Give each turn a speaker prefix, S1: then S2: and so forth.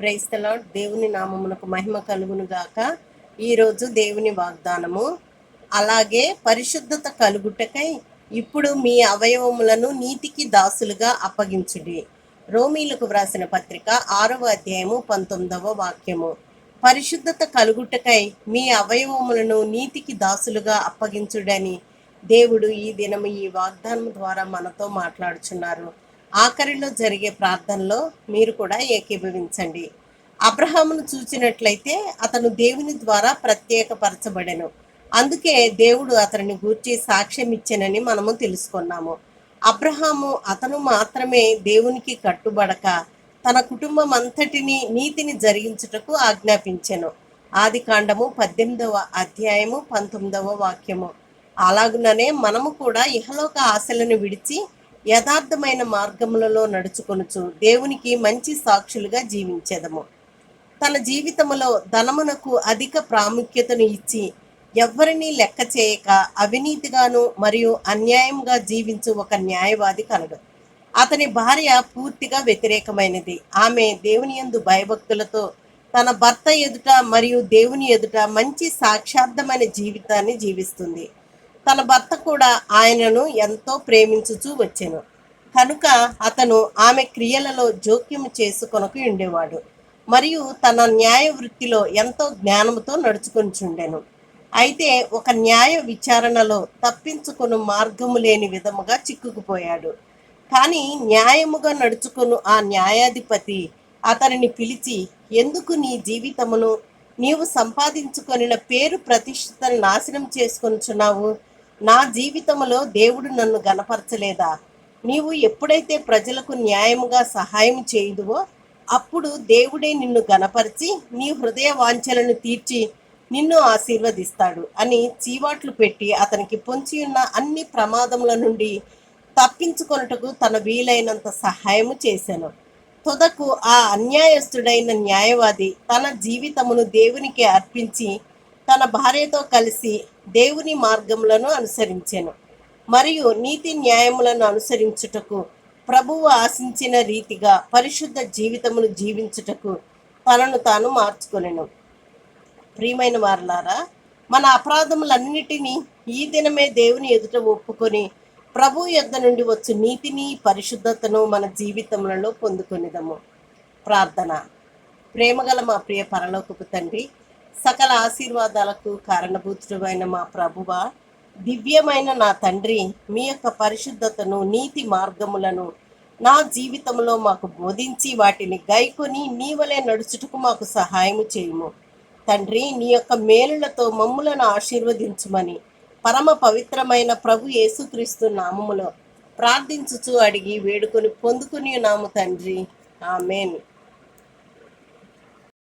S1: Praise the lord. దేవుని నామమునకు మహిమ కలుగును గాక. ఈరోజు దేవుని వాగ్దానము, అలాగే పరిశుద్ధత కలుగుటకై ఇప్పుడు మీ అవయవములను నీతికి దాసులుగా అప్పగించుడి. రోమీలకు వ్రాసిన పత్రిక 6వ అధ్యాయము 19వ వాక్యము. పరిశుద్ధత కలుగుటకై మీ అవయవములను నీతికి దాసులుగా అప్పగించుడని దేవుడు ఈ దినము ఈ వాగ్దానం ద్వారా మనతో మాట్లాడుచున్నారు. ఆఖరిలో జరిగే ప్రార్థనలో మీరు కూడా ఏకీభవించండి. అబ్రహామును చూచినట్లయితే అతను దేవుని ద్వారా ప్రత్యేకపరచబడెను. అందుకే దేవుడు అతనిని గూర్చి సాక్ష్యం ఇచ్చెనని మనము తెలుసుకున్నాము. అబ్రహాము అతను మాత్రమే దేవునికి కట్టుబడక తన కుటుంబం అంతటిని నీతిని జరిగించుటకు ఆజ్ఞాపించెను. ఆదికాండము 18వ అధ్యాయము 19వ వాక్యము. అలాగుననే మనము కూడా ఇహలోక ఆశలను విడిచి యథార్థమైన మార్గములలో నడుచుకొనుచు దేవునికి మంచి సాక్షులుగా జీవించెదము. తన జీవితములో ధనమునకు అధిక ప్రాముఖ్యతను ఇచ్చి ఎవ్వరినీ లెక్క చేయక అవినీతిగాను మరియు అన్యాయంగా జీవించు ఒక న్యాయవాది కలడు. అతని భార్య పూర్తిగా వ్యతిరేకమైనది. ఆమె దేవుని యందు భయభక్తులతో తన భర్త ఎదుట మరియు దేవుని ఎదుట మంచి సాక్షార్థమైన జీవితాన్ని జీవిస్తుంది. తన భర్త కూడా ఆయనను ఎంతో ప్రేమించుచూ వచ్చెను కనుక అతను ఆమె క్రియలలో జోక్యము చేసుకొనకు ఉండేవాడు మరియు తన న్యాయ వృత్తిలో ఎంతో జ్ఞానముతో నడుచుకొనిచుండెను. అయితే ఒక న్యాయ విచారణలో తప్పించుకొను మార్గము లేని విధముగా చిక్కుకుపోయాడు. కానీ న్యాయముగా నడుచుకొను ఆ న్యాయాధిపతి అతనిని పిలిచి, ఎందుకు నీ జీవితమును నీవు సంపాదించుకొనిన పేరు ప్రతిష్టను నాశనం చేసుకొనుచున్నావు? నా జీవితములో దేవుడు నన్ను గనపరచలేదా? నీవు ఎప్పుడైతే ప్రజలకు న్యాయముగా సహాయం చేయుదువో అప్పుడు దేవుడే నిన్ను గనపరిచి నీ హృదయ వాంఛలను తీర్చి నిన్ను ఆశీర్వదిస్తాడు అని చీవాట్లు పెట్టి అతనికి పొంచియున్న అన్ని ప్రమాదముల నుండి తప్పించుకొనుటకు తన వీలైనంత సహాయము చేశాను. తుదకు ఆ అన్యాయస్తుడైన న్యాయవాది తన జీవితమును దేవునికి అర్పించి తన భార్యతో కలిసి దేవుని మార్గములను అనుసరించెను మరియు నీతి న్యాయములను అనుసరించుటకు ప్రభువు ఆశించిన రీతిగా పరిశుద్ధ జీవితమును జీవించుటకు తనను తాను మార్చుకొనెను. ప్రియమైన వారలారా, మన అపరాధములన్నిటినీ ఈ దినమే దేవుని ఎదుట ఒప్పుకొని ప్రభు యొద్ద నుండి వచ్చు నీతిని పరిశుద్ధతను మన జీవితములలో పొందుకొనిదము. ప్రార్థన. ప్రేమగల మా ప్రియ పరలోకపు తండ్రి, సకల ఆశీర్వాదాలకు కారణభూతుడైన మా ప్రభువా, దివ్యమైన నా తండ్రి, మీ యొక్క పరిశుద్ధతను నీతి మార్గములను నా జీవితంలో మాకు బోధించి వాటిని గైకొని నీ వలె నడుచుటకు మాకు సహాయము చేయుము. తండ్రి, నీ యొక్క మేలులతో మమ్ములను ఆశీర్వదించుమని పరమ పవిత్రమైన ప్రభు యేసుక్రీస్తు నామములో ప్రార్థించుచు అడిగి వేడుకొని పొందుకుని నాము తండ్రి. ఆమెన్.